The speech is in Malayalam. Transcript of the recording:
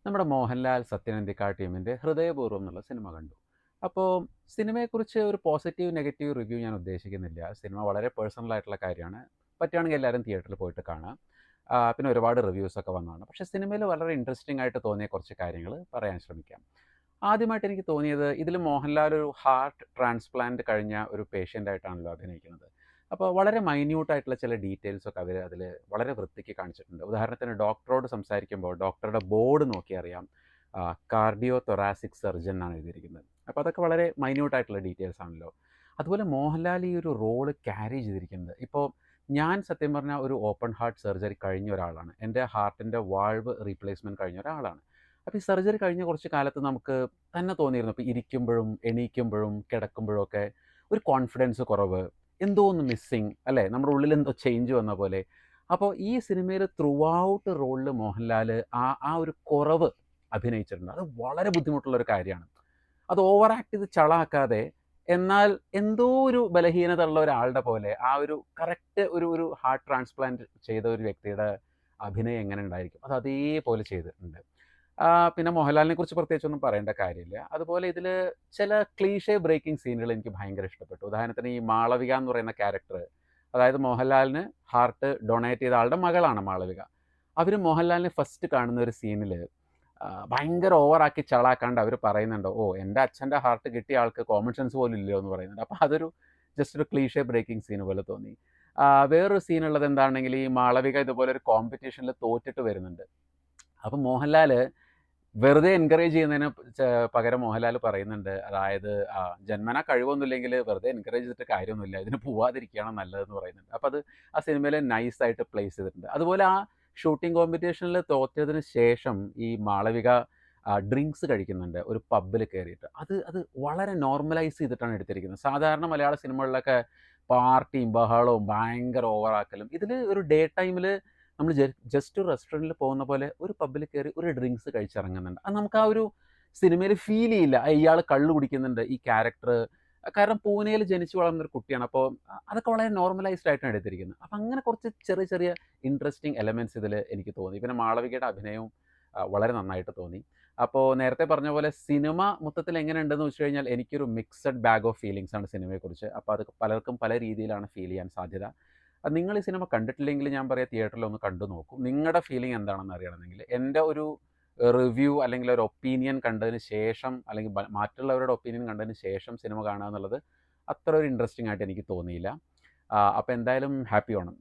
നമ്മുടെ മോഹൻലാൽ സത്യനന്ദിക്കാട് ടീമിൻ്റെ ഹൃദയപൂർവ്വം എന്നുള്ള സിനിമ കണ്ടു. അപ്പോൾ സിനിമയെക്കുറിച്ച് ഒരു പോസിറ്റീവ് നെഗറ്റീവ് റിവ്യൂ ഞാൻ ഉദ്ദേശിക്കുന്നില്ല. സിനിമ വളരെ പേഴ്സണൽ ആയിട്ടുള്ള കാര്യമാണ്. പറ്റുകയാണെങ്കിൽ എല്ലാവരും തിയേറ്ററിൽ പോയിട്ട് കാണാം. പിന്നെ ഒരുപാട് റിവ്യൂസൊക്കെ വന്നതാണ്. പക്ഷേ സിനിമയിൽ വളരെ ഇൻട്രസ്റ്റിംഗ് ആയിട്ട് തോന്നിയ കുറച്ച് കാര്യങ്ങൾ പറയാൻ ശ്രമിക്കാം. ആദ്യമായിട്ട് എനിക്ക് തോന്നിയത് ഇതിൽ മോഹൻലാൽ ഒരു ഹാർട്ട് ട്രാൻസ്പ്ലാന്റ് കഴിഞ്ഞ ഒരു പേഷ്യൻ്റ് ആയിട്ടാണല്ലോ അഭിനയിക്കുന്നത്. അപ്പോൾ വളരെ മൈന്യൂട്ടായിട്ടുള്ള ചില ഡീറ്റെയിൽസൊക്കെ അവർ അതിൽ വളരെ വൃത്തിക്ക് കാണിച്ചിട്ടുണ്ട്. ഉദാഹരണത്തിന് ഡോക്ടറോട് സംസാരിക്കുമ്പോൾ ഡോക്ടറുടെ ബോർഡ് നോക്കി അറിയാം കാർഡിയോ തൊറാസിക് സർജൻ എന്നാണ് എഴുതിയിരിക്കുന്നത്. അപ്പോൾ അതൊക്കെ വളരെ മൈന്യൂട്ടായിട്ടുള്ള ഡീറ്റെയിൽസ് ആണല്ലോ. അതുപോലെ മോഹൻലാൽ ഈ ഒരു റോള് ക്യാരി ചെയ്തിരിക്കുന്നത് ഇപ്പോൾ ഞാൻ സത്യം പറഞ്ഞാൽ ഒരു ഓപ്പൺ ഹാർട്ട് സർജറി കഴിഞ്ഞ ഒരാളാണ്. എൻ്റെ ഹാർട്ടിൻ്റെ വാൾവ് റീപ്ലേസ്മെൻറ്റ് കഴിഞ്ഞ ഒരാളാണ്. അപ്പോൾ ഈ സർജറി കഴിഞ്ഞ കുറച്ച് കാലത്ത് നമുക്ക് തന്നെ തോന്നിയിരുന്നു, ഇപ്പോൾ ഇരിക്കുമ്പോഴും എണീക്കുമ്പോഴും കിടക്കുമ്പോഴും ഒക്കെ ഒരു കോൺഫിഡൻസ് കുറവ്, എന്തോ ഒന്ന് മിസ്സിങ് അല്ലേ, നമ്മുടെ ഉള്ളിൽ എന്തോ ചേഞ്ച് വന്ന പോലെ. അപ്പോൾ ഈ സിനിമയിൽ ത്രൂ ഔട്ട് റോളിൽ മോഹൻലാൽ ആ ആ ഒരു കുറവ് അഭിനയിച്ചിട്ടുണ്ട്. അത് വളരെ ബുദ്ധിമുട്ടുള്ളൊരു കാര്യമാണ്. അത് ഓവർ ആക്ട് ചെയ്ത് ചളാക്കാതെ, എന്നാൽ എന്തോ ഒരു ബലഹീനത ഉള്ള ഒരാളുടെ പോലെ ആ ഒരു കറക്റ്റ് ഒരു ഒരു ഹാർട്ട് ട്രാൻസ്പ്ലാന്റ് ചെയ്ത ഒരു വ്യക്തിയുടെ അഭിനയം എങ്ങനെ ഉണ്ടായിരിക്കും അത് അതേപോലെ ചെയ്തിട്ടുണ്ട്. പിന്നെ മോഹൻലാലിനെ കുറിച്ച് പ്രത്യേകിച്ചൊന്നും പറയേണ്ട കാര്യമില്ല. അതുപോലെ ഇതിൽ ചില ക്ലീഷേ ബ്രേക്കിംഗ് സീനുകൾ എനിക്ക് ഭയങ്കര ഇഷ്ടപ്പെട്ടു. ഉദാഹരണത്തിന് ഈ മാളവിക എന്ന് പറയുന്ന ക്യാരക്ടർ, അതായത് മോഹൻലാലിന് ഹാർട്ട് ഡൊണേറ്റ് ചെയ്ത ആളുടെ മകളാണ് മാളവിക. അവർ മോഹൻലാലിനെ ഫസ്റ്റ് കാണുന്ന ഒരു സീനിൽ ഭയങ്കര ഓവറാക്കി ചളാക്കാണ്ട് അവർ പറയുന്നുണ്ട്, ഓ എൻ്റെ അച്ഛൻ്റെ ഹാർട്ട് കിട്ടിയ ആൾക്ക് കോമൺ സെൻസ് പോലും ഇല്ലയോ എന്ന് പറയുന്നുണ്ട്. അപ്പോൾ അതൊരു ജസ്റ്റ് ഒരു ക്ലീഷേ ബ്രേക്കിംഗ് സീൻ പോലെ തോന്നി. വേറൊരു സീനുള്ളത് എന്താണെങ്കിൽ ഈ മാളവിക ഇതുപോലെ ഒരു കോമ്പറ്റീഷനിൽ തോറ്റിട്ട് വരുന്നുണ്ട്. അപ്പം മോഹൻലാൽ വെറുതെ എൻകറേജ് ചെയ്യുന്നതിന് പകരം മോഹൻലാൽ പറയുന്നുണ്ട്, അതായത് ജന്മനാ കഴിവൊന്നുമില്ലെങ്കിൽ വെറുതെ എൻകറേജ് ചെയ്തിട്ട് കാര്യമൊന്നുമില്ല, ഇതിന് പോവാതിരിക്കുകയാണ് നല്ലതെന്ന് പറയുന്നുണ്ട്. അപ്പോൾ അത് ആ സിനിമയിൽ നൈസായിട്ട് പ്ലേസ് ചെയ്തിട്ടുണ്ട്. അതുപോലെ ആ ഷൂട്ടിംഗ് കോമ്പറ്റീഷനിൽ തോറ്റതിന് ശേഷം ഈ മാളവിക ഡ്രിങ്ക്സ് കഴിക്കുന്നുണ്ട് ഒരു പബ്ബിൽ കയറിയിട്ട്. അത് അത് വളരെ നോർമലൈസ് ചെയ്തിട്ടാണ് എടുത്തിരിക്കുന്നത്. സാധാരണ മലയാള സിനിമകളിലൊക്കെ പാർട്ടിയും ബഹളവും ഭയങ്കര ഓവറാക്കലും, ഇതിൽ ഒരു ഡേ ടൈമിൽ നമ്മൾ ജസ്റ്റ് ഒരു റെസ്റ്റോറൻറ്റിൽ പോകുന്ന പോലെ ഒരു പബ്ബിൽ കയറി ഒരു ഡ്രിങ്ക്സ് കഴിച്ചിറങ്ങുന്നുണ്ട്. അത് നമുക്ക് ആ ഒരു സിനിമയിൽ ഫീൽ ചെയ്യില്ല. ഇയാൾ കള്ള് കുടിക്കുന്നുണ്ട് ഈ ക്യാരക്ടർ. കാരണം പൂനെയിൽ ജനിച്ചു വളർന്നൊരു കുട്ടിയാണ്. അപ്പോൾ അതൊക്കെ വളരെ നോർമലൈസ്ഡ് ആയിട്ടാണ് എടുത്തിരിക്കുന്നത്. അപ്പം അങ്ങനെ കുറച്ച് ചെറിയ ചെറിയ ഇൻട്രസ്റ്റിംഗ് എലമെൻറ്റ്സ് ഇതിൽ എനിക്ക് തോന്നി. പിന്നെ മാളവികയുടെ അഭിനയവും വളരെ നന്നായിട്ട് തോന്നി. അപ്പോൾ നേരത്തെ പറഞ്ഞ പോലെ സിനിമ മൊത്തത്തിൽ എങ്ങനെയുണ്ടെന്ന് വെച്ച് കഴിഞ്ഞാൽ എനിക്കൊരു മിക്സഡ് ബാഗ് ഓഫ് ഫീലിങ്സ് ആണ് സിനിമയെക്കുറിച്ച്. അപ്പോൾ അത് പലർക്കും പല രീതിയിലാണ് ഫീൽ ചെയ്യാൻ സാധ്യത. നിങ്ങൾ ഈ സിനിമ കണ്ടിട്ടില്ലെങ്കിൽ ഞാൻ പറയാം തിയേറ്ററിൽ ഒന്ന് കണ്ടു നോക്കൂ. നിങ്ങളുടെ ഫീലിംഗ് എന്താണെന്ന് അറിയണമെങ്കിൽ എൻ്റെ ഒരു റിവ്യൂ അല്ലെങ്കിൽ ഒരു ഒപ്പീനിയൻ കണ്ടതിന് ശേഷം, അല്ലെങ്കിൽ മറ്റുള്ളവരുടെ ഒപ്പീനിയൻ കണ്ടതിന് ശേഷം സിനിമ കാണുക എന്നുള്ളത് അത്ര ഒരു ഇൻട്രസ്റ്റിംഗ് ആയിട്ട് എനിക്ക് തോന്നിയില്ല. അപ്പോൾ എന്തായാലും ഹാപ്പി ഓണം.